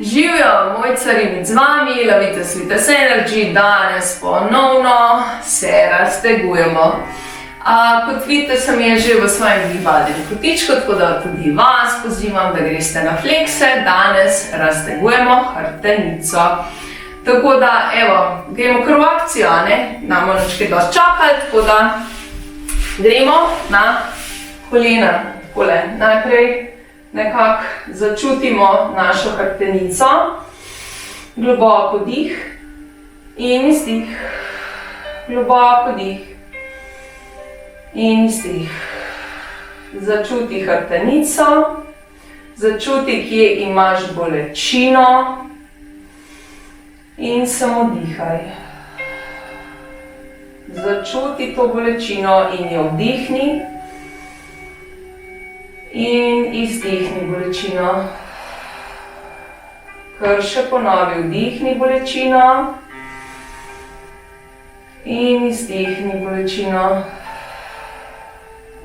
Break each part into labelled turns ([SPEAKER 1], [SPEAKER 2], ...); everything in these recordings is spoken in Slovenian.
[SPEAKER 1] Živijo, Mojca Ribic z vami, Lovite Sweetest Energy, danes ponovno se raztegujemo. Kot vidite, sem je že v svojem gibalnem kotičku, tako da tudi vas pozivam, da greste na flekse, danes raztegujemo hrbtenico. Tako da, evo, gremo kar v akcijo, ne? Namo nič dosti čakati, tako da gremo na kolena. Takole, najprej nekako začutimo našo hrbtenico, globoko dih in izdih, globoko dih in izdih. Začuti hrbtenico, začuti, kje imaš bolečino in samo dihaj. Začuti to bolečino in jo vdihni. In izdihni bolečino. Kar še ponovi, vdihni bolečino. In izdihni bolečino.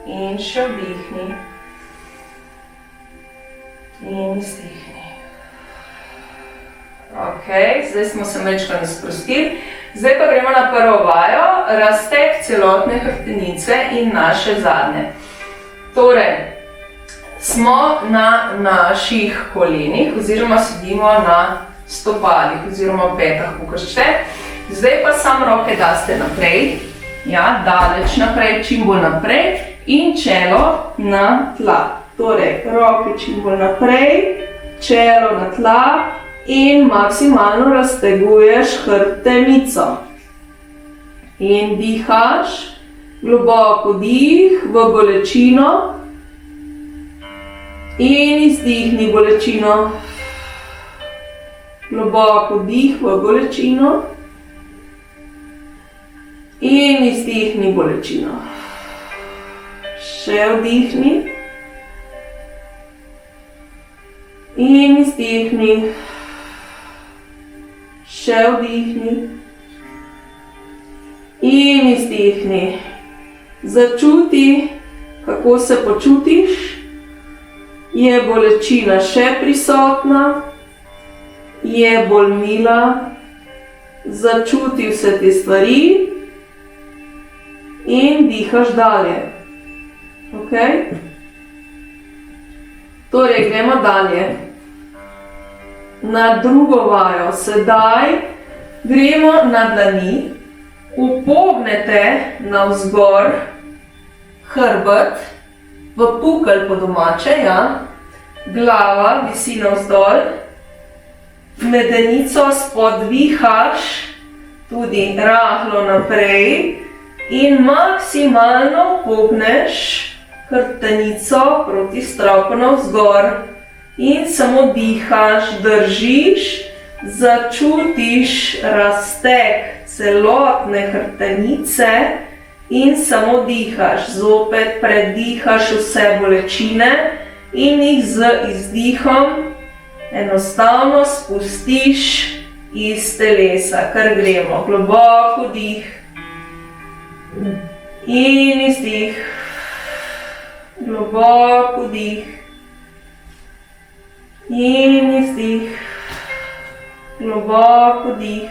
[SPEAKER 1] In še vdihni. In izdihni. Ok, zdaj smo se majčkeno sprostili. Zdaj pa gremo na prvo vajo, razteg celotne hrbtenice in naše zadnje. Torej, smo na naših kolenih oziroma sedimo na stopalih oziroma petah, kakor hočete. Zdaj pa samo roke daste naprej, ja, daleč naprej, čim bolj naprej in čelo na tla. Torej, roke čim bolj naprej, čelo na tla in maksimalno razteguješ hrbtenico. In dihaš, globoko dih v bolečino. In izdihni bolečino. Globoko dih v bolečino. In izdihni bolečino. Še vdihni. In izdihni. Še vdihni. In izdihni. Začuti, kako se počutiš. Je bolečina še prisotna, je bolj mila, začuti vse te stvari in dihaš dalje. Ok? Torej, gremo dalje. Na drugo vajo. Sedaj gremo na dlani, upognete navzgor hrbet, v pukelj po domače, ja. Glava visi navzdol, medenico spodvihaš tudi rahlo naprej in maksimalno pogneš hrbtenico proti stropu navzgor in samo dihaš, držiš, začutiš razteg celotne hrbtenice in samo dihaš, zopet predihaš vse bolečine in jih z izdihom enostavno spustiš iz telesa, kar gremo. Globoko dih in izdih, globoko dih in izdih, globoko dih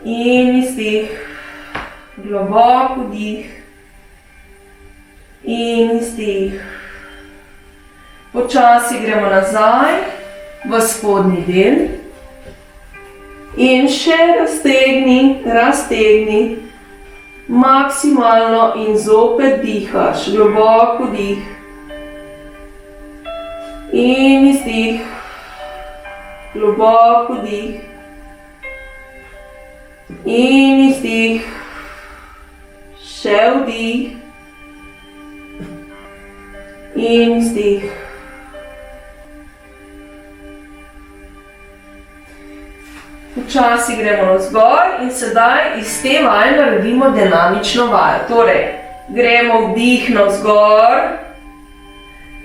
[SPEAKER 1] in izdih. Globoko dih in izdih. Počasi gremo nazaj v spodnji del in še raztegni, raztegni maksimalno in zopet dihaš. Globoko dih in izdih. Globoko dih in izdih. Še vdih in izdih. Počasi gremo navzgor in sedaj iz te vaje naredimo dinamično vajo. Torej, gremo vdih navzgor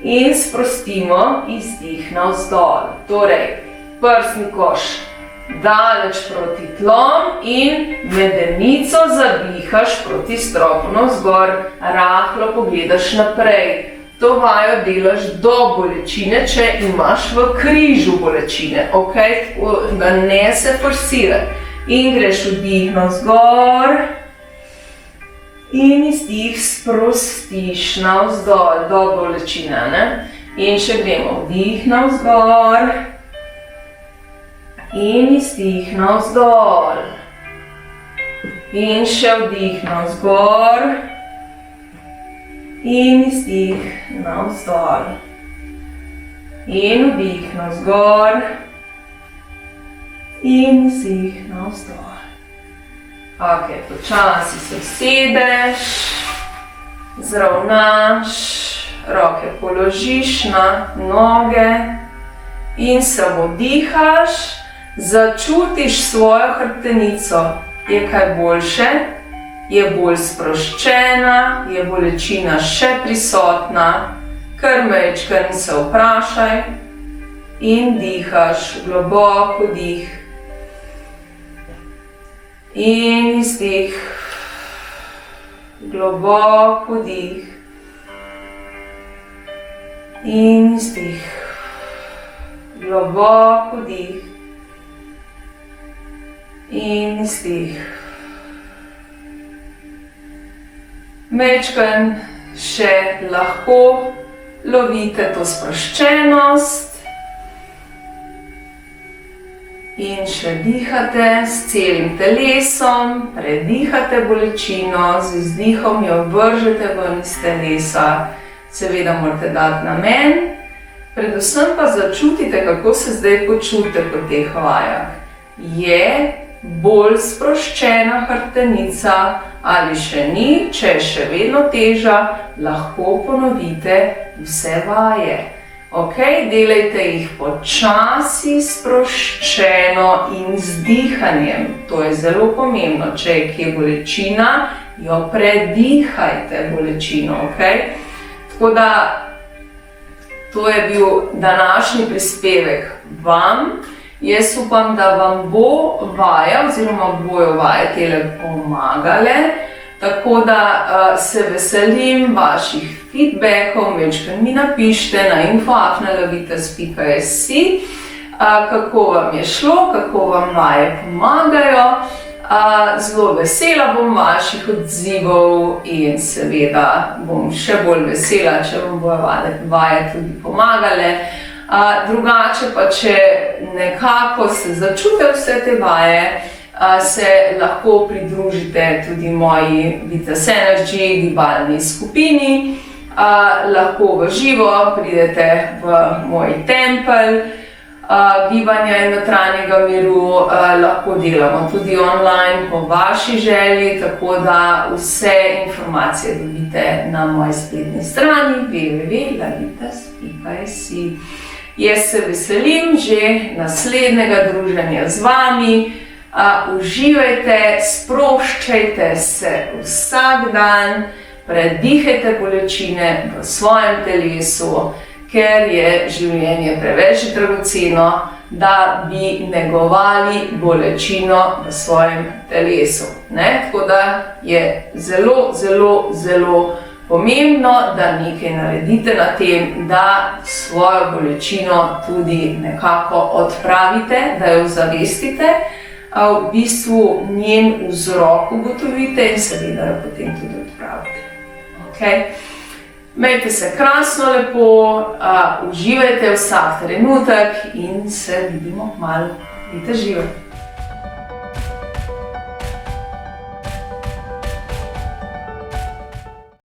[SPEAKER 1] in sprostimo izdih navzdol. Torej, prsni koš daleč proti tlom in medenico zadihaš proti stropu navzgor, rahlo pogledaš naprej. to vajo delaš do bolečine, če imaš v križu bolečine, ok? Da ne se forsirati. In greš vdih navzgor in izdih sprostiš navzdol do bolečine, ne? In še gremo vdih navzgor in izdih navzdol. In še vdih navzgor in izdih navzdol. In vdih navzgor in izdih navzdol. Ok, počasi se usedeš, zravnaš, roke položiš na noge in samo dihaš, začutiš svojo hrbtenico. Je kaj boljše? Je bolj sproščena? Je bolečina še prisotna? Kar majčkeno se vprašaj in dihaš, globoko dih. In izdih, globoko dih. In izdih, globoko dih. In izdih. Majčkeno še lahko lovite to sproščenost in še dihate s celim telesom, predihate bolečino, z izdihom jo vržete ven iz telesa. Seveda morate dati namen, predvsem pa začutite, kako se zdaj počutite po teh vajah. Je bolj sproščena hrbtenica ali še ni, če je še vedno teža, lahko ponovite vse vaje. Ok, delajte jih počasi, sproščeno in z dihanjem. To je zelo pomembno. Če je kje bolečina, jo predihajte bolečino, ok? Tako da, to je bil današnji prispevek vam. Jaz upam, da vam bo vaja oziroma bojo vaje tele pomagale, tako da se veselim vaših feedbackov, majčkeno mi napišite na info@levitas.si, kako vam je šlo, kako vam vaje pomagajo. Zelo vesela bom vaših odzivov in seveda bom še bolj vesela, če vam bojo vaje tudi pomagale. Drugače pa, če nekako se začute vse te vaje, se lahko pridružite tudi moji Vitas Energy gibalni skupini. Lahko v živo pridete v moj tempelj gibanja in notranjega miru, lahko delamo tudi online po vaši želji, tako da vse informacije dobite na moji spletni strani www.levitas.si. Jaz se veselim že naslednjega druženja z vami. Uživajte, sproščajte se vsak dan, predihajte bolečine v svojem telesu, ker je življenje preveč dragoceno, da bi negovali bolečino v svojem telesu. Tako da je zelo, zelo, zelo pomembno, da nekaj naredite na tem, da svojo bolečino tudi nekako odpravite, da jo zavestite, v bistvu njen vzrok ugotovite in seveda jo potem tudi odpravite. Okay? Imejte se krasno lepo, uživajte vsak trenutek in se vidimo kmalu. Vidite živo!